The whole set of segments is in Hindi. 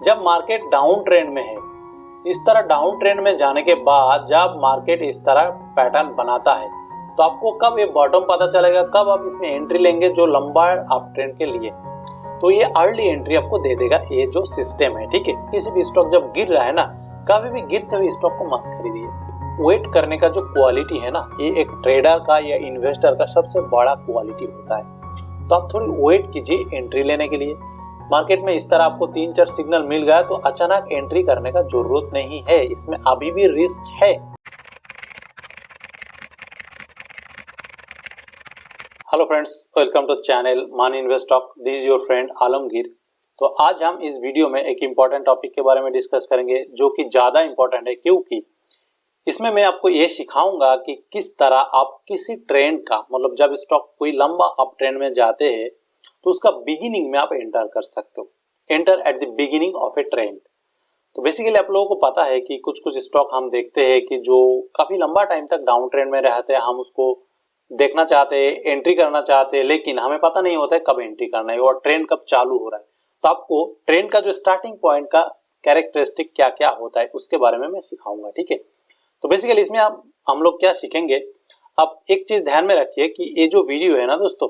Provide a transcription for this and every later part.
जब मार्केट डाउन ट्रेंड में है, इस तरह डाउन ट्रेंड में जाने के बाद जब मार्केट इस तरह पैटर्न बनाता है तो आपको कब ये बॉटम पता चलेगा, कब आप इसमें एंट्री लेंगे जो लंबा अप ट्रेंड के लिए। तो ये अर्ली एंट्री आपको दे देगा ये जो सिस्टम है। ठीक है, किसी भी स्टॉक जब गिर रहा है ना, कभी भी गिरते हुए स्टॉक को मत खरीदिए। वेट करने का जो क्वालिटी है ना, ये एक ट्रेडर का या इन्वेस्टर का सबसे बड़ा क्वालिटी होता है। तो आप थोड़ी वेट कीजिए एंट्री लेने के लिए। मार्केट में इस तरह आपको 3-4 सिग्नल मिल गया तो अचानक एंट्री करने का जरूरत नहीं है, इसमें अभी भी रिस्क है। Hello friends, welcome to channel money invest talk. This is your friend Alamgir. तो आज हम इस वीडियो में एक इम्पॉर्टेंट टॉपिक के बारे में डिस्कस करेंगे जो कि ज्यादा इम्पोर्टेंट है, क्योंकि इसमें मैं आपको ये सिखाऊंगा कि किस तरह आप किसी ट्रेंड का, मतलब जब स्टॉक कोई लंबा अप ट्रेंड में जाते हैं तो उसका बिगिनिंग में आप एंटर कर सकते हो। Enter at the beginning of A trend. तो बेसिकली आप लोगों को पता है कि कुछ कुछ स्टॉक हम देखते हैं कि जो काफी लंबा टाइम तक डाउन ट्रेंड में रहते हैं, हम उसको देखना चाहते हैं, एंट्री करना चाहते हैं, लेकिन हमें पता नहीं होता है कब एंट्री करना है और ट्रेंड कब चालू हो रहा है। तो आपको ट्रेंड का जो स्टार्टिंग पॉइंट का कैरेक्टरिस्टिक क्या क्या होता है उसके बारे में मैं सिखाऊंगा। ठीक है, तो बेसिकली इसमें हम लोग क्या सीखेंगे। अब एक चीज ध्यान में रखिए कि ये जो वीडियो है ना दोस्तों,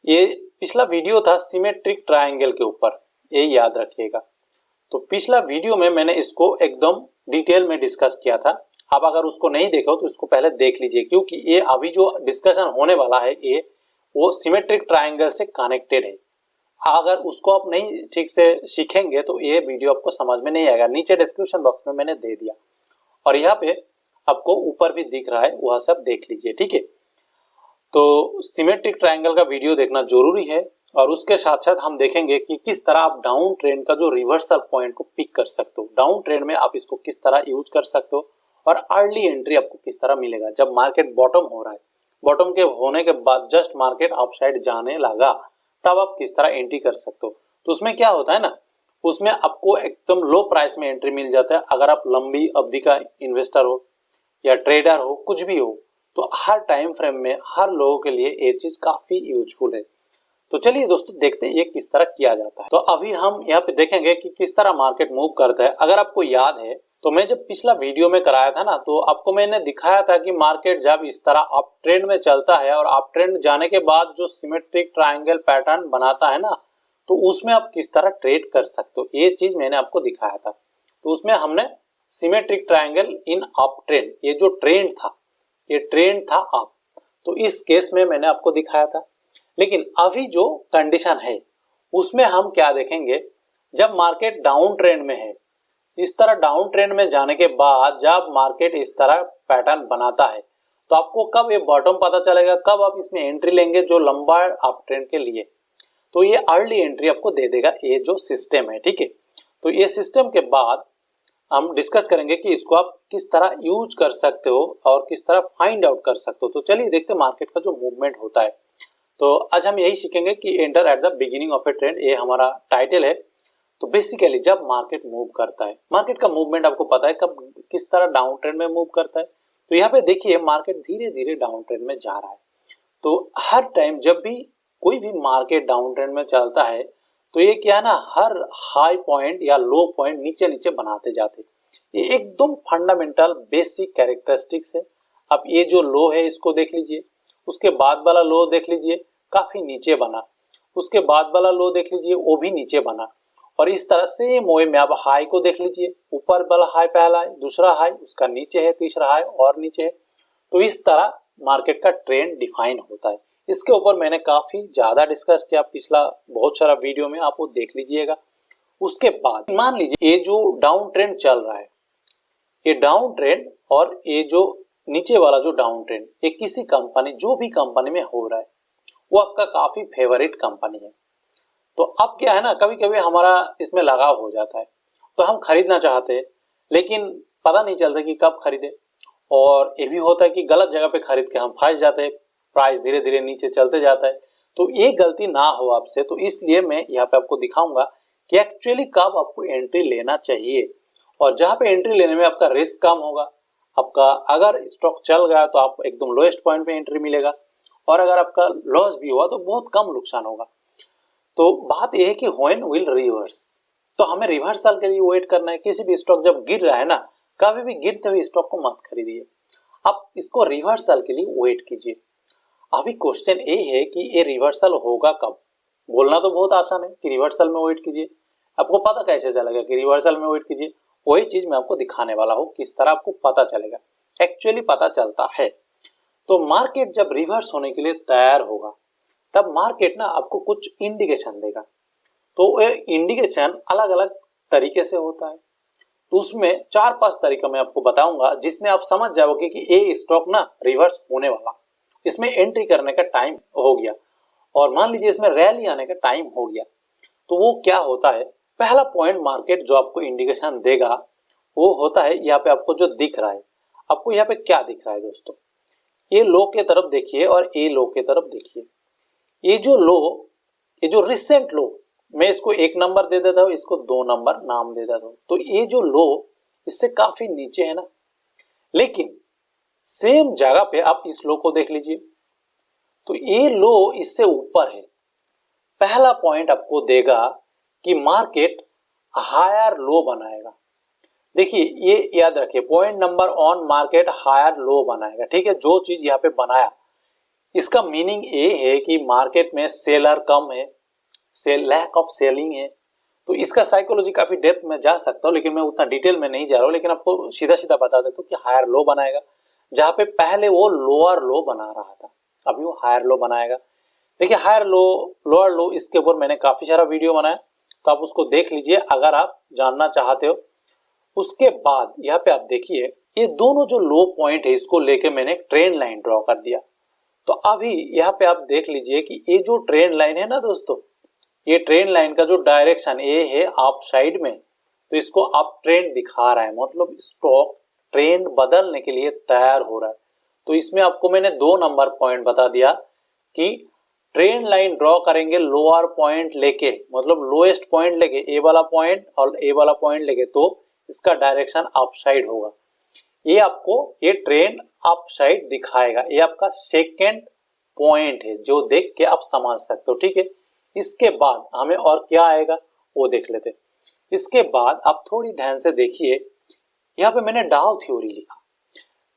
ये पिछला वीडियो था सिमेट्रिक ट्रायंगल के ऊपर, ये याद रखिएगा। तो पिछला वीडियो में मैंने इसको एकदम डिटेल में डिस्कस किया था। आप अगर उसको नहीं देखो तो इसको पहले देख लीजिए, क्योंकि ये अभी जो डिस्कशन होने वाला है ये वो सिमेट्रिक ट्रायंगल से कनेक्टेड है। अगर उसको आप नहीं ठीक से सीखेंगे तो ये वीडियो आपको समझ में नहीं आएगा। नीचे डिस्क्रिप्शन बॉक्स में मैंने दे दिया और यहाँ पे आपको ऊपर भी दिख रहा है, वह सब देख लीजिए। ठीक है, तो सिमेट्रिक ट्रायंगल का वीडियो देखना जरूरी है और उसके साथ साथ हम देखेंगे कि किस तरह आप डाउन ट्रेंड का जो रिवर्सल पॉइंट को पिक कर सकते हो, डाउन ट्रेंड में आप इसको किस तरह यूज कर सकते हो और अर्ली एंट्री आपको किस तरह मिलेगा। जब मार्केट बॉटम हो रहा है, बॉटम के होने के बाद जस्ट मार्केट अपसाइड जाने लगा, तब आप किस तरह एंट्री कर सकते हो। तो उसमें क्या होता है ना, उसमें आपको एकदम लो प्राइस में एंट्री मिल जाता है। अगर आप लंबी अवधि का इन्वेस्टर हो या ट्रेडर हो, कुछ भी हो, तो हर टाइम फ्रेम में हर लोगों के लिए ये चीज काफी यूजफुल है। तो चलिए दोस्तों देखते हैं ये किस तरह किया जाता है। तो अभी हम यहाँ पे देखेंगे कि किस तरह मार्केट मूव करता है। अगर आपको याद है तो मैं जब पिछला वीडियो में कराया था ना, तो आपको मैंने दिखाया था कि मार्केट जब इस तरह अप ट्रेंड में चलता है और अप ट्रेंड जाने के बाद जो सिमेट्रिक ट्रायंगल पैटर्न बनाता है ना, तो उसमें आप किस तरह ट्रेड कर सकते हो, ये चीज मैंने आपको दिखाया था। तो उसमें हमने symmetric triangle in up trend, ये जो ट्रेंड था, ये ट्रेंड था अप, तो इस केस में मैंने आपको दिखाया था। लेकिन अभी जो कंडीशन है उसमें हम क्या देखेंगे, जब मार्केट डाउन ट्रेंड में है, इस तरह डाउन ट्रेंड में जाने के बाद जब मार्केट इस तरह पैटर्न बनाता है तो आपको कब ये बॉटम पता चलेगा, कब आप इसमें एंट्री लेंगे जो लंबा अप ट्रेंड के लिए। तो ये अर्ली एंट्री आपको दे देगा ये जो सिस्टम है। ठीक है, तो ये सिस्टम के बाद हम डिस्कस करेंगे कि इसको आप किस तरह यूज कर सकते हो और किस तरह फाइंड आउट कर सकते हो। तो चलिए देखते हैं मार्केट का जो मूवमेंट होता है। तो आज हम यही सीखेंगे कि enter at the beginning of A trend, ये हमारा टाइटल है। तो बेसिकली जब मार्केट मूव करता है, मार्केट का मूवमेंट आपको पता है कब किस तरह डाउन ट्रेंड में मूव करता है। तो यहाँ पे देखिए मार्केट धीरे धीरे डाउन ट्रेंड में जा रहा है। तो हर टाइम जब भी कोई भी मार्केट डाउन ट्रेंड में चलता है तो ये क्या है ना, हर हाई पॉइंट या लो पॉइंट नीचे नीचे बनाते जाते। ये एकदम फंडामेंटल बेसिक कैरेक्टरिस्टिक्स है। अब ये जो लो है इसको देख लीजिए, उसके बाद वाला लो देख लीजिए काफी नीचे बना, उसके बाद वाला लो देख लीजिए वो भी नीचे बना, और इस तरह से मोए में आप हाई को देख लीजिए, ऊपर वाला हाई पहला है, दूसरा हाई उसका नीचे है, तीसरा हाई और नीचे है। तो इस तरह मार्केट का ट्रेंड डिफाइन होता है। इसके ऊपर मैंने काफी ज्यादा डिस्कस किया, पिछला बहुत सारा वीडियो में आप वो देख लीजिएगा। उसके बाद मान लीजिए ये जो डाउन ट्रेंड चल रहा है, ये डाउन ट्रेंड और ये जो नीचे वाला जो डाउन ट्रेंड, ये किसी कंपनी, जो भी कंपनी में हो रहा है, वो आपका काफी फेवरेट कंपनी है। तो अब क्या है ना, कभी कभी हमारा इसमें लगाव हो जाता है तो हम खरीदना चाहते हैं, लेकिन पता नहीं चलता कि कब खरीदे, और ये भी होता है कि गलत जगह पे खरीद के हम फंस जाते हैं, प्राइस धीरे धीरे नीचे चलते जाता है। तो ये गलती ना हो आपसे, तो इसलिए मैं यहाँ पे आपको दिखाऊंगा कि एक्चुअली कब आपको एंट्री लेना चाहिए, और जहां पे एंट्री लेने में आपका रिस्क कम होगा। आपका अगर स्टॉक चल गया तो आप एकदम लोएस्ट पॉइंट पे एंट्री मिलेगा, और अगर आपका लॉस भी हुआ तो बहुत कम नुकसान होगा। तो बात यह है कि व्हेन विल रिवर्स, तो हमें रिवर्सल के लिए वेट करना है। किसी भी स्टॉक जब गिर रहा है ना, कभी भी गिरते हुए स्टॉक को मत खरीदिए, आप इसको रिवर्सल के लिए वेट कीजिए। अभी क्वेश्चन ये है कि ये रिवर्सल होगा कब। बोलना तो बहुत आसान है कि रिवर्सल में वेट कीजिए, आपको पता कैसे चलेगा कि रिवर्सल में वेट कीजिए? वही चीज मैं आपको दिखाने वाला हूँ, किस तरह आपको पता चलेगा। एक्चुअली पता चलता है, तो मार्केट जब रिवर्स होने के लिए तैयार होगा तब मार्केट ना आपको कुछ इंडिकेशन देगा। तो ये इंडिकेशन अलग अलग तरीके से होता है, तो उसमें 4-5 तरीका मैं आपको बताऊंगा जिसमें आप समझ जाओगे कि ये स्टॉक ना रिवर्स होने वाला, इसमें एंट्री करने का टाइम हो गया, और मान लीजिए इसमें रैली आने का टाइम हो गया। तो वो क्या होता है, पहला पॉइंट मार्केट जो आपको इंडिकेशन देगा वो होता है, यहाँ पे आपको जो दिख रहा है, आपको यहाँ पे क्या दिख रहा है दोस्तों, ये लो के तरफ देखिए और ये लो के तरफ देखिए। ये जो लो, ये जो रिसेंट लो, मैं इसको 1 नंबर दे देता हूँ, इसको 2 नंबर नाम दे देता हूँ। तो ये जो लो इससे काफी नीचे है ना, लेकिन सेम जगह पे आप इस लो को देख लीजिए, तो ये लो इससे ऊपर है। पहला पॉइंट आपको देगा कि मार्केट हायर लो बनाएगा। देखिए ये याद रखिए, point number 1 market higher low बनाएगा, ठीक है। जो चीज यहाँ पे बनाया इसका मीनिंग ये है कि मार्केट में सेलर कम है, लैक ऑफ सेलिंग है। तो इसका साइकोलॉजी काफी डेप्थ में जा सकता हूँ, लेकिन मैं उतना डिटेल में नहीं जा रहा हूँ, लेकिन आपको सीधा सीधा बता देता हूँ कि हायर लो बनाएगा। जहां पे पहले वो लोअर लो बना रहा था, अभी वो हायर लो बनाएगा। देखिए हायर लो, लोअर लो, इसके ऊपर मैंने काफी सारा वीडियो बनाया, तो आप उसको देख लीजिए अगर आप जानना चाहते हो। उसके बाद यहाँ पे आप देखिए, ये दोनों जो लो पॉइंट है इसको लेके मैंने एक ट्रेंड लाइन ड्रॉ कर दिया। तो अभी यहाँ पे आप देख लीजिए कि ये जो ट्रेंड लाइन है ना दोस्तों, ये ट्रेंड लाइन का जो डायरेक्शन ये है अप साइड में, तो इसको अप ट्रेंड दिखा रहा है, मतलब स्टॉक ट्रेंड बदलने के लिए तैयार हो रहा है। तो इसमें आपको मैंने 2 नंबर पॉइंट बता दिया कि ट्रेंड लाइन ड्रॉ करेंगे लोअर पॉइंट लेके, मतलब लोएस्ट पॉइंट लेके, ए वाला पॉइंट और ए वाला पॉइंट लेके, तो इसका डायरेक्शन अप साइड होगा। ये आपको ये ट्रेंड अप साइड दिखाएगा। ये आपका सेकेंड पॉइंट है जो देख के आप समझ सकते हो, ठीक है। इसके बाद हमें और क्या आएगा वो देख लेते। इसके बाद आप थोड़ी ध्यान से देखिए, यहाँ पे मैंने डाउ थ्योरी लिखा।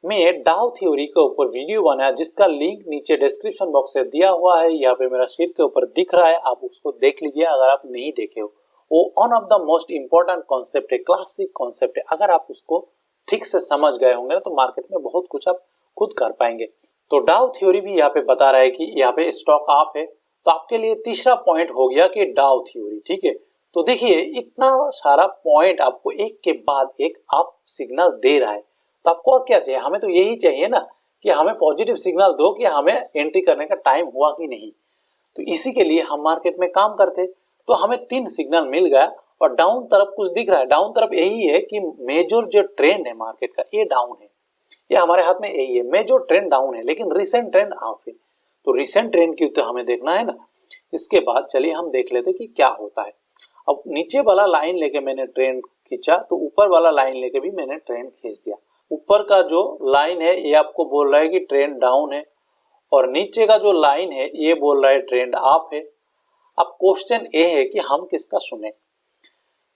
मैं डाउ थ्योरी के ऊपर वीडियो बनाया जिसका लिंक नीचे डिस्क्रिप्शन बॉक्स में दिया हुआ है, यहाँ पे मेरा सिर के ऊपर दिख रहा है, आप उसको देख लीजिए अगर आप नहीं देखे हो। वो one of the most important concept है, क्लासिक कॉन्सेप्ट है। अगर आप उसको ठीक से समझ गए होंगे ना तो मार्केट में बहुत कुछ आप खुद कर पाएंगे। तो डाउ थ्योरी भी यहाँ पे बता रहा है कि यहाँ पे स्टॉक आप है, तो आपके लिए तीसरा पॉइंट हो गया कि डाउ थ्योरी, ठीक है। तो देखिए इतना सारा पॉइंट आपको एक के बाद एक आप सिग्नल दे रहा है, तो आपको और क्या चाहिए? हमें तो यही चाहिए ना कि हमें पॉजिटिव सिग्नल दो कि हमें एंट्री करने का टाइम हुआ कि नहीं। तो इसी के लिए हम मार्केट में काम करते। तो हमें 3 सिग्नल मिल गया, और डाउन तरफ कुछ दिख रहा है। डाउन तरफ यही है कि मेजर जो ट्रेंड है मार्केट का ये डाउन है, ये हमारे हाथ में यही है, मेजर ट्रेंड डाउन है, लेकिन रिसेंट ट्रेंड अप है। तो रिसेंट ट्रेंड की तो हमें देखना है ना। इसके बाद चलिए हम देख लेते कि क्या होता है। अब नीचे वाला लाइन लेके मैंने ट्रेंड खींचा, तो ऊपर वाला लाइन लेके भी मैंने ट्रेंड खींच दिया। ऊपर का जो लाइन है ये आपको बोल रहा है कि ट्रेंड डाउन है, और नीचे का जो लाइन है ये बोल रहा है ट्रेंड अप है। अब क्वेश्चन ये है कि हम किसका सुने,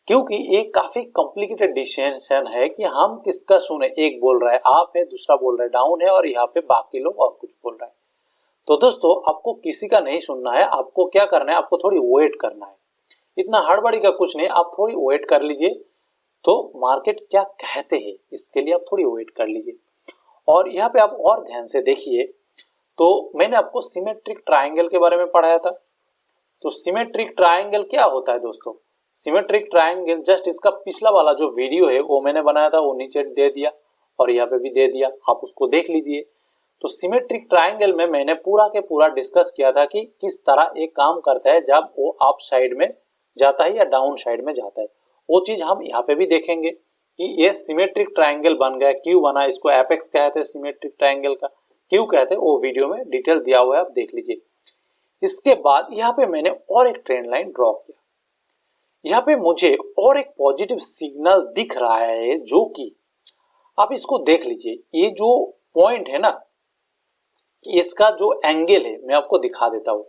क्योंकि ये काफी कॉम्प्लिकेटेड डिसीजन है कि हम किसका सुने। एक बोल रहा है अप है, दूसरा बोल रहा है डाउन है, और यहाँ पे बाकी लोग और कुछ बोल रहा है। तो दोस्तों आपको किसी का नहीं सुनना है, आपको क्या करना है, आपको थोड़ी वेट करना है। इतना हड़बड़ी का कुछ नहीं, आप थोड़ी वेट कर लीजिए। तो मार्केट क्या कहते हैं इसके लिए आप थोड़ी वेट कर लीजिए। और यहाँ पे आप और ध्यान से देखिए, तो मैंने आपको सिमेट्रिक ट्रायंगल के बारे में पढ़ाया था। तो सिमेट्रिक ट्रायंगल क्या होता है दोस्तों? सिमेट्रिक ट्रायंगल जस्ट इसका पिछला वाला जो वीडियो है वो मैंने बनाया था, वो नीचे दे दिया और यहाँ पे भी दे दिया, आप उसको देख लीजिए। तो सिमेट्रिक ट्रायंगल में मैंने पूरा के पूरा डिस्कस किया था कि किस तरह एक काम करता है जब वो अप साइड में जाता है या डाउन साइड में जाता है। वो चीज हम यहाँ पे भी देखेंगे कि ये सिमेट्रिक ट्रायंगल बन गया, क्यों बना, इसको एपेक्स कहते हैं सिमेट्रिक ट्रायंगल का, क्यों कहते हैं वो वीडियो में डिटेल दिया हुआ है, आप देख लीजिए। इसके बाद यहाँ पे मैंने और एक ट्रेंड लाइन ड्रॉ किया। यहाँ पे मुझे और एक पॉजिटिव सिग्नल दिख रहा है, जो कि आप इसको देख लीजिए। ये जो पॉइंट है ना, इसका जो एंगल है मैं आपको दिखा देता हूं।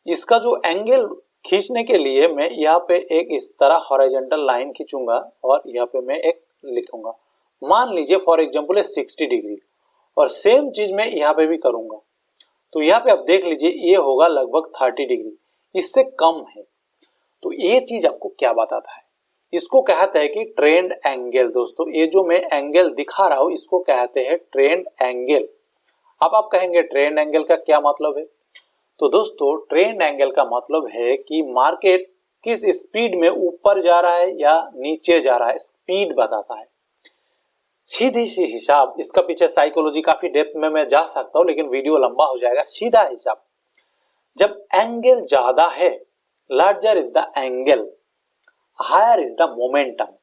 इसका जो एंगल खींचने के लिए मैं यहाँ पे एक इस तरह हॉरिजॉन्टल लाइन खींचूंगा और यहाँ पे मैं एक लिखूंगा, मान लीजिए फॉर एग्जांपल 60 डिग्री, और सेम चीज मैं यहाँ पे भी करूंगा। तो यहाँ पे आप देख लीजिए ये होगा लगभग 30 डिग्री, इससे कम है। तो ये चीज आपको क्या बताता है, इसको कहते हैं कि ट्रेंड एंगल। दोस्तों ये जो मैं एंगल दिखा रहा हूं इसको कहते हैं ट्रेंड एंगल। अब आप कहेंगे ट्रेंड एंगल का क्या मतलब है? तो दोस्तों ट्रेंड एंगल का मतलब है कि मार्केट किस स्पीड में ऊपर जा रहा है या नीचे जा रहा है, स्पीड बताता है। सीधी सी हिसाब, इसका पीछे साइकोलॉजी काफी डेप्थ में मैं जा सकता हूं लेकिन वीडियो लंबा हो जाएगा। सीधा हिसाब, जब एंगल ज्यादा है, larger is the angle, higher is the momentum.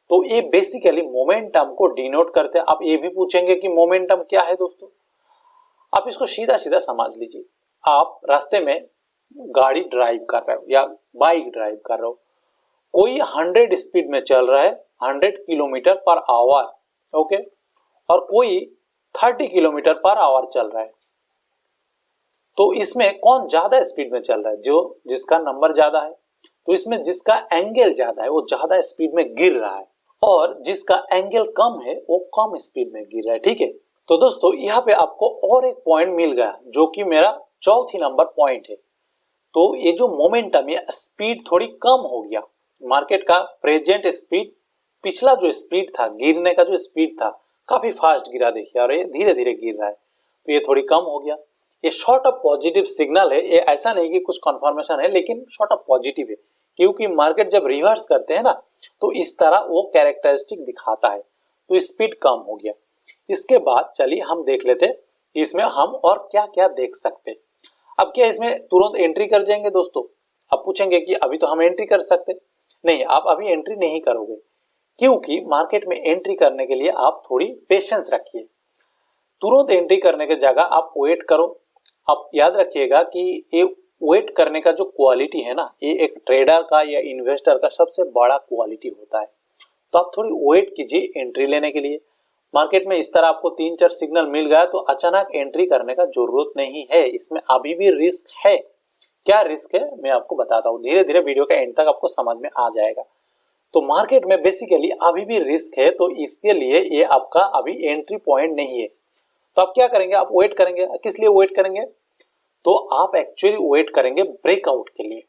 तो ये बेसिकली मोमेंटम को डिनोट करते हैं। आप ये भी पूछेंगे कि मोमेंटम क्या है दोस्तों, आप इसको सीधा सीधा समझ लीजिए। आप रास्ते में गाड़ी ड्राइव कर रहे हो या बाइक ड्राइव कर रहे हो, कोई 100 स्पीड में चल रहा है, 100 किलोमीटर पर आवर, ओके, और कोई 30 किलोमीटर पर आवर चल रहा है। तो इसमें कौन ज्यादा स्पीड में चल रहा है? जो जिसका नंबर ज्यादा है। तो इसमें जिसका एंगल ज्यादा है वो ज्यादा स्पीड में गिर रहा है, और जिसका एंगल कम है वो कम स्पीड में गिर रहा है, ठीक है। तो दोस्तों यहाँ पे आपको और एक पॉइंट मिल गया जो कि मेरा चौथी नंबर पॉइंट है। तो ये जो मोमेंटम या स्पीड थोड़ी कम हो गया, मार्केट का प्रेजेंट स्पीड, पिछला जो स्पीड था गिरने का, जो स्पीड था काफी फास्ट गिरा देखिए, और ये धीरे धीरे गिर रहा है, तो ये थोड़ी कम हो गया। ये शॉर्ट ऑफ पॉजिटिव सिग्नल है, ये ऐसा नहीं कि कुछ कंफर्मेशन है लेकिन शॉर्ट ऑफ पॉजिटिव है, क्योंकि मार्केट जब रिवर्स करते हैं ना तो इस तरह वो कैरेक्टरिस्टिक दिखाता है। तो स्पीड कम हो गया। इसके बाद चलिए हम देख लेते हैं कि इसमें हम और क्या क्या देख सकते हैं। अब क्या इसमें तुरंत एंट्री कर जाएंगे दोस्तों? आप पूछेंगे कि अभी तो हम एंट्री कर सकते नहीं, आप अभी एंट्री नहीं करोगे, क्योंकि मार्केट में एंट्री करने के लिए आप थोड़ी पेशेंस रखिए। तुरंत एंट्री करने की जगह आप वेट करो। आप याद रखिएगा कि ये वेट करने का जो क्वालिटी है ना, ये एक ट्रेडर का या इन्वेस्टर का सबसे बड़ा क्वालिटी होता है। तो आप थोड़ी वेट कीजिए एंट्री लेने के लिए। मार्केट में इस तरह आपको 3-4 सिग्नल मिल गया तो अचानक एंट्री करने का जरूरत नहीं है, इसमें अभी भी रिस्क है। क्या रिस्क है मैं आपको बताता हूँ, धीरे धीरे वीडियो के एंड तक आपको समझ में आ जाएगा। तो मार्केट में बेसिकली अभी भी रिस्क है, तो इसके लिए ये आपका अभी एंट्री पॉइंट नहीं है। तो आप क्या करेंगे, आप वेट करेंगे। किस लिए वेट करेंगे? तो आप एक्चुअली वेट करेंगे ब्रेकआउट के लिए।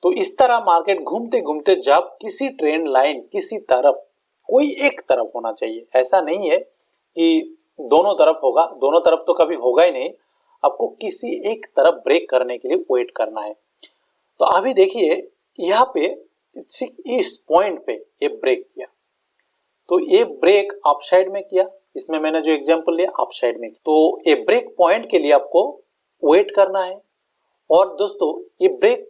तो इस तरह मार्केट घूमते घूमते जब किसी ट्रेंड लाइन किसी तरफ, कोई एक तरफ होना चाहिए, ऐसा नहीं है कि दोनों तरफ होगा, दोनों तरफ तो कभी होगा ही नहीं, आपको किसी एक तरफ ब्रेक करने के लिए वेट करना है। तो अभी देखिए यहाँ पे इस पॉइंट पे ये ब्रेक किया, तो ये ब्रेक अप साइड में किया, इसमें मैंने जो एग्जांपल लिया अप साइड में। तो ये ब्रेक पॉइंट के लिए आपको वेट करना है। और दोस्तों ये ब्रेक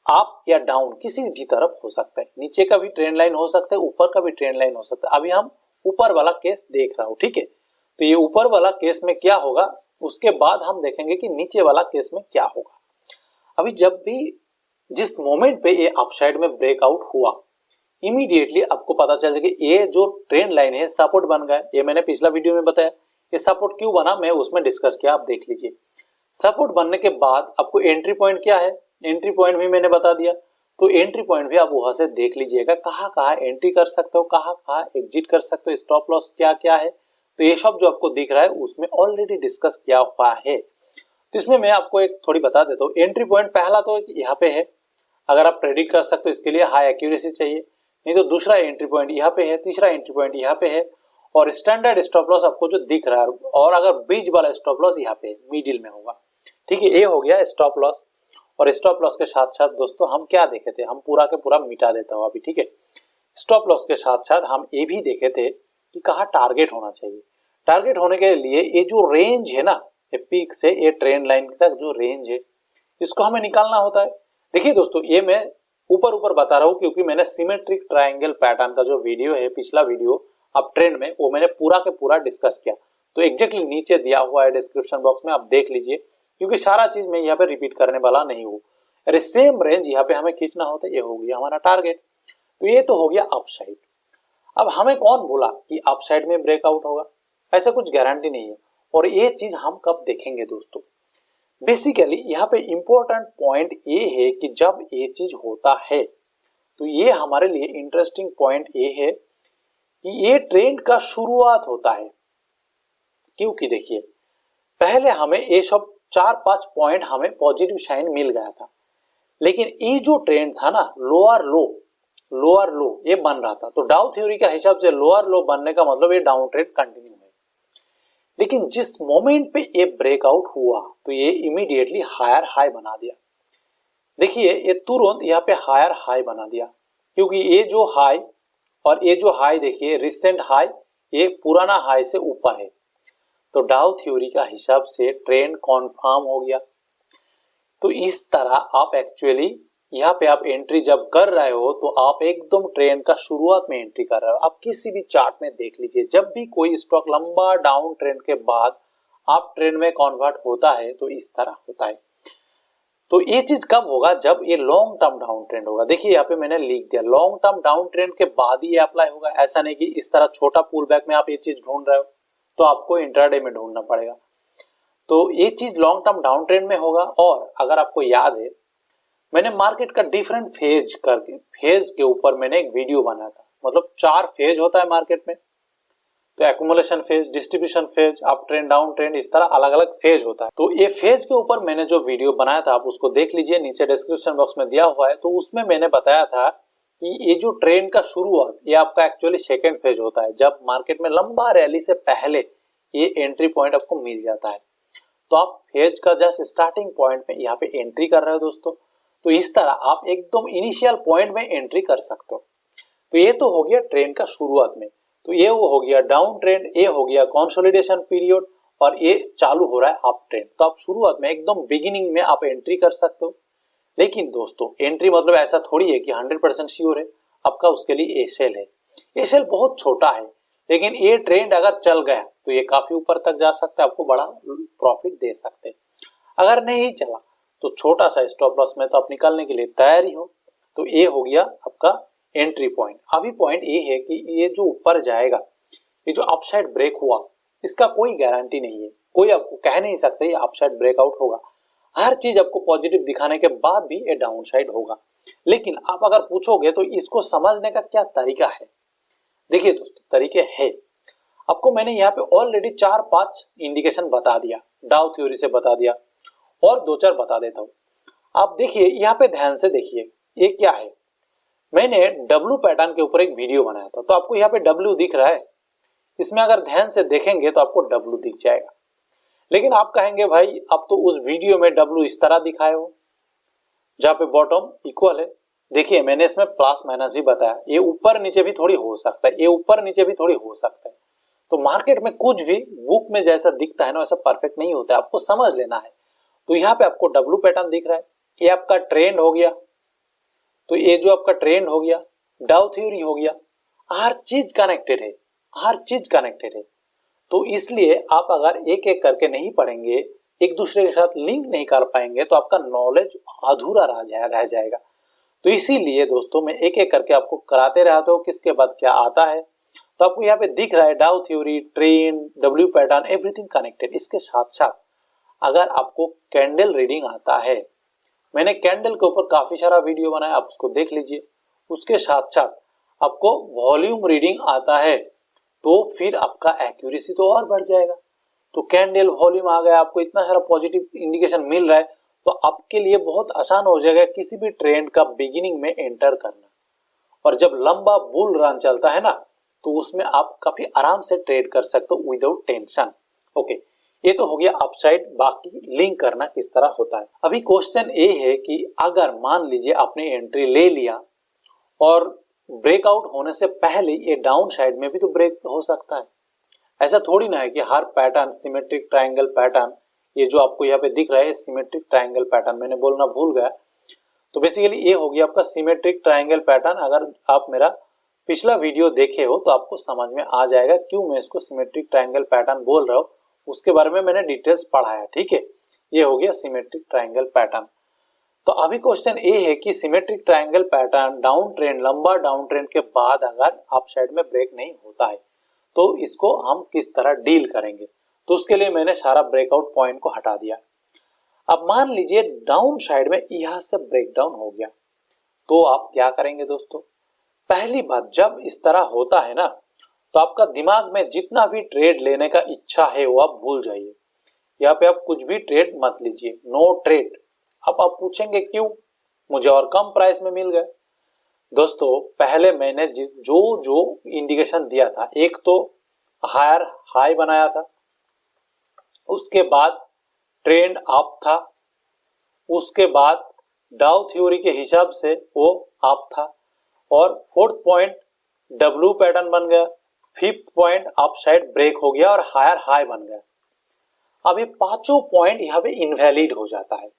अप या डाउन किसी भी तरफ हो सकता है, नीचे का भी ट्रेंड लाइन हो सकता है, ऊपर का भी ट्रेंड लाइन हो सकता है। अभी हम ऊपर वाला केस देख रहा हूं, ठीक है। तो ये ऊपर वाला केस में क्या होगा, उसके बाद हम देखेंगे कि नीचे वाला केस में क्या होगा। अभी जब भी जिस मोमेंट पे ये अपसाइड में ब्रेकआउट हुआ, इमीडिएटली आपको पता चल जाएगा कि ये जो ट्रेंड लाइन है सपोर्ट बन गया। ये मैंने पिछला वीडियो में बताया, ये सपोर्ट क्यों बना मैं उसमें डिस्कस किया, आप देख लीजिए। सपोर्ट बनने के बाद आपको एंट्री पॉइंट क्या है, एंट्री पॉइंट भी मैंने बता दिया। तो एंट्री पॉइंट भी आप वहां से देख लीजिएगा, कहाँ कहाँ एंट्री कर सकते हो, कहाँ कहाँ एग्जिट कर सकते हो, स्टॉप लॉस क्या क्या है। तो ये सब जो आपको दिख रहा है उसमें ऑलरेडी डिस्कस किया हुआ है। तो इसमें मैं आपको एक थोड़ी बता देता हूँ। एंट्री पॉइंट पहला तो यहाँ पे है, अगर आप प्रेडिक्ट कर सकते हो इसके लिए हाई एक्यूरेसी चाहिए। नहीं तो दूसरा एंट्री पॉइंट यहाँ पे है, तीसरा एंट्री पॉइंट यहाँ पे है, और स्टैंडर्ड स्टॉप लॉस आपको जो दिख रहा है, और अगर बीच वाला स्टॉप लॉस यहाँ पे मिडिल में होगा, ठीक है। ये हो गया स्टॉप लॉस। और स्टॉप लॉस के साथ साथ दोस्तों हम क्या देखे थे, हम पूरा के पूरा मिटा देता हूँ अभी, ठीक है। स्टॉप लॉस के साथ साथ हम ये भी देखे थे कि कहाँ टारगेट होना चाहिए। टारगेट होने के लिए ये जो रेंज है ना, ये पीक से ये ट्रेंड लाइन तक जो रेंज है, इसको हमें निकालना होता है। देखिए दोस्तों ये मैं ऊपर ऊपर बता रहा हूँ क्योंकि मैंने सिमेट्रिक ट्रायंगल पैटर्न का जो वीडियो है, पिछला वीडियो अप ट्रेंड में, वो मैंने पूरा के पूरा डिस्कस किया। तो एग्जैक्टली नीचे दिया हुआ है डिस्क्रिप्शन बॉक्स में, आप देख लीजिए, क्योंकि सारा चीज मैं यहाँ पे रिपीट करने वाला नहीं हूँ। अरे सेम रेंज यहाँ पे हमें खींचना होता है, ये हो गया हमारा टारगेट। तो ये तो हो गया अपसाइड। अब हमें कौन बोला कि अपसाइड में ब्रेकआउट होगा, ऐसा कुछ गारंटी नहीं है। और ये चीज हम कब देखेंगे दोस्तों, बेसिकली यहाँ पे इंपॉर्टेंट पॉइंट ये है कि जब ये चीज होता है तो ये हमारे लिए इंटरेस्टिंग पॉइंट ये है कि ये ट्रेंड का शुरुआत होता है। क्योंकि देखिए पहले हमें ये सब 4-5 पॉइंट हमें पॉजिटिव साइन मिल गया था, लेकिन ये जो ट्रेंड था ना लोअर लो ये बन रहा था, तो डाउ थ्योरी का हिसाब से लोअर लो बनने का मतलब ये डाउन ट्रेंड कंटिन्यू है। लेकिन जिस मोमेंट पे ये ब्रेकआउट हुआ तो ये इमीडिएटली हायर हाई बना दिया। देखिए ये तुरंत यहाँ पे हायर हाई बना दिया, क्योंकि ये जो हाई और ये जो हाई देखिए रिसेंट हाई ये पुराना हाई से ऊपर है, तो डाउ थ्योरी का हिसाब से ट्रेंड कॉन्फर्म हो गया। तो इस तरह आप एक्चुअली यहाँ पे आप एंट्री जब कर रहे हो तो आप एकदम ट्रेंड का शुरुआत में एंट्री कर रहे हो। आप किसी भी चार्ट में देख लीजिए, जब भी कोई स्टॉक लंबा डाउन ट्रेंड के बाद आप ट्रेंड में कन्वर्ट होता है तो इस तरह होता है। तो ये चीज कब होगा? जब ये लॉन्ग टर्म डाउन ट्रेंड होगा। देखिए यहाँ पे मैंने लिख दिया लॉन्ग टर्म डाउन ट्रेंड के बाद ही अप्लाई होगा। ऐसा नहीं कि इस तरह छोटा पुल बैक में आप ये चीज ढूंढ रहे हो तो आपको इंट्राडे में ढूंढना पड़ेगा। तो ये चीज लॉन्ग टर्म डाउन ट्रेंड में होगा। और अगर आपको याद है मैंने मार्केट का डिफरेंट फेज के ऊपर मैंने एक वीडियो बनाया था। मतलब 4 फेज होता है मार्केट में, तो accumulation phase, distribution phase, up trend, down trend, इस तरह अलग अलग फेज होता है। तो ये फेज के ऊपर मैंने जो वीडियो बनाया था आप उसको देख लीजिए, नीचे डिस्क्रिप्शन बॉक्स में दिया हुआ है। तो उसमें मैंने बताया था कि ये जो ट्रेंड का शुरुआत ये आपका एक्चुअली सेकेंड फेज होता है, जब मार्केट में लंबा रैली से पहले ये एंट्री पॉइंट आपको मिल जाता है। तो आप फेज का जस्ट स्टार्टिंग पॉइंट में यहाँ पे एंट्री कर रहे हो दोस्तों। तो इस तरह आप एकदम इनिशियल पॉइंट में एंट्री कर सकते हो। तो ये तो हो गया ट्रेंड का शुरुआत में। तो ये वो हो गया डाउन ट्रेंड, ये हो गया कंसोलिडेशन पीरियड, और ये चालू हो रहा है अप ट्रेंड। तो आप शुरुआत में एकदम बिगिनिंग में आप एंट्री कर सकते हो। लेकिन दोस्तों एंट्री मतलब ऐसा थोड़ी है कि 100% श्योर है आपका, उसके लिए एसेल है। एसेल बहुत छोटा है, लेकिन ये ट्रेंड अगर चल गया तो ये काफी ऊपर तक जा सकता है, आपको बड़ा प्रॉफिट दे सकते हैं। अगर नहीं चला तो छोटा सा स्टॉप लॉस में तो आप निकालने के लिए तैयार ही हो। तो ये हो गया आपका एंट्री पॉइंट। अभी पॉइंट ये है कि ये जो ऊपर जाएगा, ये जो अपसाइड ब्रेक हुआ, इसका कोई गारंटी नहीं है। कोई आपको कह नहीं सकता ये अपसाइड ब्रेकआउट होगा। हर चीज आपको पॉजिटिव दिखाने के बाद भी ये डाउन साइड होगा। लेकिन आप अगर पूछोगे तो इसको समझने का क्या तरीका है? देखिए दोस्तों तरीके है, आपको मैंने यहाँ पे ऑलरेडी 4-5 इंडिकेशन बता दिया, डाउ थ्योरी से बता दिया, और 2-4 बता देता हूं। आप देखिए यहाँ पे ध्यान से देखिए ये क्या है। मैंने डब्ल्यू पैटर्न के ऊपर एक वीडियो बनाया था, तो आपको यहाँ पे डब्ल्यू दिख रहा है। इसमें अगर ध्यान से देखेंगे तो आपको डब्ल्यू दिख जाएगा। लेकिन आप कहेंगे भाई अब तो उस वीडियो में डब्ल्यू इस तरह दिखाए हो जहाँ पे बॉटम इक्वल है। देखिए मैंने इसमें प्लस माइनस भी बताया, ये ऊपर नीचे भी थोड़ी हो सकता है, ये ऊपर नीचे भी थोड़ी हो सकता है। तो मार्केट में कुछ भी बुक में जैसा दिखता है ना वैसा परफेक्ट नहीं होता है, आपको समझ लेना है। तो यहाँ पे आपको डब्ल्यू पैटर्न दिख रहा है, ये आपका ट्रेंड हो गया। तो ये जो आपका ट्रेंड हो गया, डाउ थ्योरी हो गया, हर चीज कनेक्टेड है, हर चीज कनेक्टेड है। तो इसलिए आप अगर एक एक करके नहीं पढ़ेंगे, एक दूसरे के साथ लिंक नहीं कर पाएंगे तो आपका नॉलेज अधूरा रह जाएगा। तो इसीलिए दोस्तों मैं एक एक करके आपको कराते रहता हूँ किसके बाद क्या आता है। तो आपको यहाँ पे दिख रहा है डाउ theory, trend, W pattern, everything connected. इसके साथ साथ अगर आपको कैंडल रीडिंग आता है, मैंने कैंडल के ऊपर काफी सारा वीडियो बनाया, आप उसको देख लीजिए। उसके साथ साथ आपको वॉल्यूम रीडिंग आता है तो फिर आपका एक्यूरेसी तो और बढ़ जाएगा। तो कैंडल वॉल्यूम आ गया, आपको इतना सारा पॉजिटिव इंडिकेशन मिल रहा है, तो आपके लिए बहुत आसान हो जाएगा किसी भी ट्रेंड का बिगिनिंग में एंटर करना। और जब लंबा बुल रन चलता है ना तो उसमें आप काफी आराम से ट्रेड कर सकते हो विदाउट टेंशन। ओके, ये तो हो गया अपसाइड। बाकी लिंक करना किस तरह होता है। अभी क्वेश्चन ये है कि अगर मान लीजिए आपने एंट्री ले लिया और ब्रेकआउट होने से पहले ये डाउन साइड में भी तो ब्रेक हो सकता है। ऐसा थोड़ी ना है कि हर पैटर्न सिमेट्रिक ट्रायंगल पैटर्न, ये जो आपको यहाँ पे दिख रहा है सिमेट्रिक ट्रायंगल पैटर्न, मैंने बोलना भूल गया। तो बेसिकली ये हो गया आपका सिमेट्रिक ट्रायंगल पैटर्न। अगर आप मेरा पिछला वीडियो देखे हो तो आपको समझ में आ जाएगा क्यों मैं इसको सिमेट्रिक ट्रायंगल पैटर्न बोल रहा हूँ, उसके बारे में मैंने डिटेल्स पढ़ाया। ठीक है, ये हो गया सिमेट्रिक ट्रायंगल पैटर्न। तो अभी क्वेश्चन ये है कि symmetric triangle pattern down trend, लंबा डाउन ट्रेंड के बाद अगर अप साइड में ब्रेक नहीं होता है तो इसको हम किस तरह डील करेंगे। तो उसके लिए मैंने सारा ब्रेकआउट पॉइंट को हटा दिया। अब मान लीजिए डाउन साइड में यहां से ब्रेकडाउन हो गया, तो आप क्या करेंगे दोस्तों? पहली बात, जब इस तरह होता है ना, तो आपका दिमाग में जितना भी ट्रेड लेने का इच्छा है वो आप भूल जाइए। यहाँ पे आप कुछ भी ट्रेड मत लीजिए, नो ट्रेड। अब आप पूछेंगे क्यों, मुझे और कम प्राइस में मिल गए। दोस्तों पहले मैंने जो जो इंडिकेशन दिया था, एक तो हायर हाई बनाया था, उसके बाद ट्रेंड अप था, उसके बाद डाउ थ्योरी के हिसाब से वो अप था, और फोर्थ पॉइंट डब्ल्यू पैटर्न बन गया, fifth point up side break हो गया और हायर हाई बन गया। अब ये पांचों पॉइंट यहाँ पे इनवैलिड हो जाता है।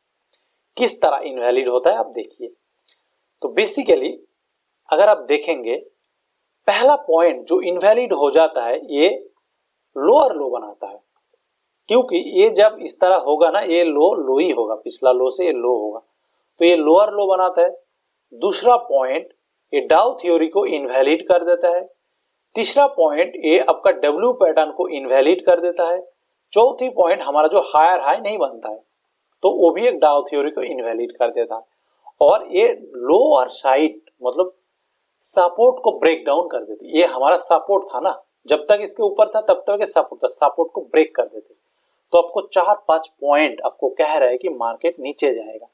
किस तरह इनवैलिड होता है आप देखिए। तो बेसिकली अगर आप देखेंगे, पहला पॉइंट जो इनवैलिड हो जाता है ये लोअर लो बनाता है, क्योंकि ये जब इस तरह होगा ना, ये लो ही होगा, पिछला लो से ये लो होगा, तो ये लोअर लो बनाता है। दूसरा पॉइंट ये डाउ थ्योरी को इनवैलिड कर देता है। तीसरा पॉइंट ये आपका डब्ल्यू पैटर्न को इनवैलिड कर देता है। चौथी पॉइंट हमारा जो हायर हाई नहीं बनता है, तो वो भी एक डाउ थ्योरी को इनवैलिड कर देता है। और ये लोअर साइड मतलब सपोर्ट को ब्रेक डाउन कर देती। ये हमारा सपोर्ट था ना, जब तक इसके ऊपर था तब तक ये सपोर्ट था, सपोर्ट को ब्रेक कर देते। तो आपको 4-5 पॉइंट आपको कह रहा है कि मार्केट नीचे जाएगा,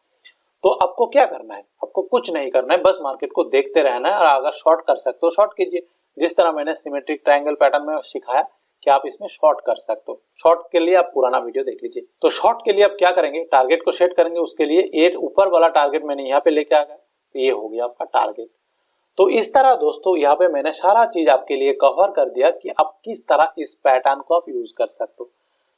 तो आपको क्या करना है? आपको कुछ नहीं करना है, बस मार्केट को देखते रहना है। और अगर शॉर्ट कर सकते हो शॉर्ट कीजिए, जिस तरह मैंने सिमेट्रिक ट्रायंगल पैटर्न में सिखाया कि आप इसमें शॉर्ट कर सकते हो। शॉर्ट के लिए आप पुराना वीडियो देख लीजिए। तो शॉर्ट के लिए आप क्या करेंगे, टारगेट को सेट करेंगे। उसके लिए ये ऊपर वाला टारगेट मैंने यहाँ पे लेके आ गया, तो ये हो गया आपका टारगेट। तो इस तरह दोस्तों यहाँ पे मैंने सारा चीज आपके लिए कवर कर दिया कि आप किस तरह इस पैटर्न को आप यूज कर सकते हो।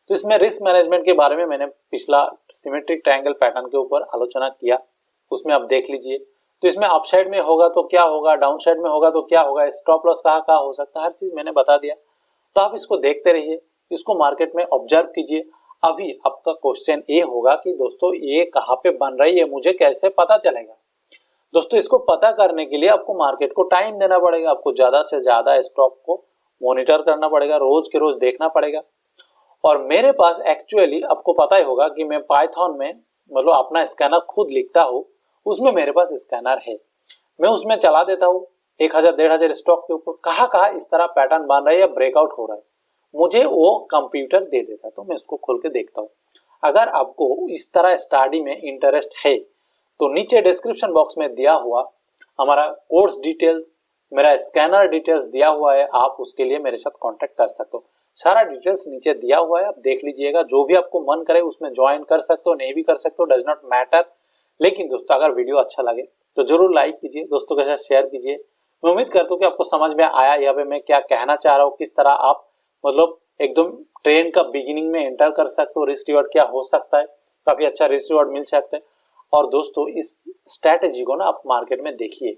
तो इसमें रिस्क मैनेजमेंट के बारे में मैंने पिछला सिमेट्रिक ट्रायंगल पैटर्न के ऊपर आलोचना किया, उसमें आप देख लीजिए। तो इसमें अपसाइड में होगा तो क्या होगा, डाउन साइड में होगा तो क्या होगा, स्टॉप लॉस कहाँ हो सकता है, हर चीज मैंने बता दिया। तो आप इसको देखते रहिए, इसको मार्केट में ऑब्जर्व कीजिए। अभी आपका क्वेश्चन ये होगा कि दोस्तों ये कहाँ पे बन रही है, मुझे कैसे पता चलेगा? दोस्तों इसको पता करने के लिए आपको मार्केट को टाइम देना पड़ेगा, आपको ज्यादा से ज्यादा स्टॉक को मॉनिटर करना पड़ेगा, रोज के रोज देखना पड़ेगा। और मेरे पास एक्चुअली आपको पता ही होगा कि मैं पाइथन में मतलब अपना स्कैनर खुद लिखता हूँ, उसमें मेरे पास स्कैनर है, मैं उसमें चला देता हूँ 1000-1500 स्टॉक के ऊपर कहाँ इस तरह पैटर्न बन रहा है या ब्रेकआउट हो रहा है, मुझे वो कंप्यूटर दे देता है, तो मैं उसको खोल के देखता हूँ। अगर आपको इस तरह स्टडी में इंटरेस्ट है तो नीचे डिस्क्रिप्शन बॉक्स में दिया हुआ हमारा कोर्स डिटेल्स, मेरा स्कैनर डिटेल्स दिया हुआ है, आप उसके लिए मेरे साथ कांटेक्ट कर सकते हो। सारा डिटेल्स नीचे दिया हुआ है, आप देख लीजिएगा। जो भी आपको मन करे उसमें ज्वाइन कर सकते हो, नहीं भी कर सकते हो, डज नॉट मैटर। लेकिन दोस्तों अगर वीडियो अच्छा लगे तो जरूर लाइक कीजिए, दोस्तों के साथ शेयर कीजिए। मैं उम्मीद करता हूँ कि आपको समझ में आया यहाँ पे मैं क्या कहना चाह रहा हूँ, किस तरह आप मतलब एकदम ट्रेन का बिगिनिंग में एंटर कर सकते हो, रिस्क रिवॉर्ड क्या हो सकता है, काफी अच्छा रिस्क रिवॉर्ड मिल सकता है। और दोस्तों इस स्ट्रैटेजी को ना आप मार्केट में देखिए,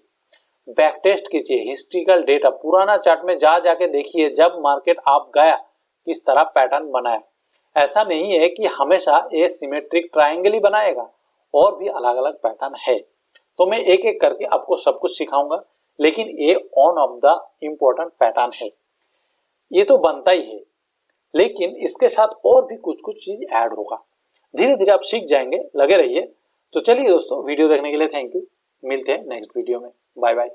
बैक टेस्ट कीजिए, हिस्ट्रिकल डेटा पुराना चार्ट में जाके देखिए, जब मार्केट आप गया किस तरह पैटर्न बनाया। ऐसा नहीं है कि हमेशा ये सिमेट्रिक ट्रायंगल ही बनाएगा, और भी अलग अलग पैटर्न है। तो मैं एक एक करके आपको सब कुछ सिखाऊंगा, लेकिन ये on off the important pattern है, ये तो बनता ही है, लेकिन इसके साथ और भी कुछ कुछ चीज ऐड होगा। धीरे धीरे आप सीख जाएंगे, लगे रहिए। तो चलिए दोस्तों, वीडियो देखने के लिए थैंक यू, मिलते हैं नेक्स्ट वीडियो में, बाय बाय।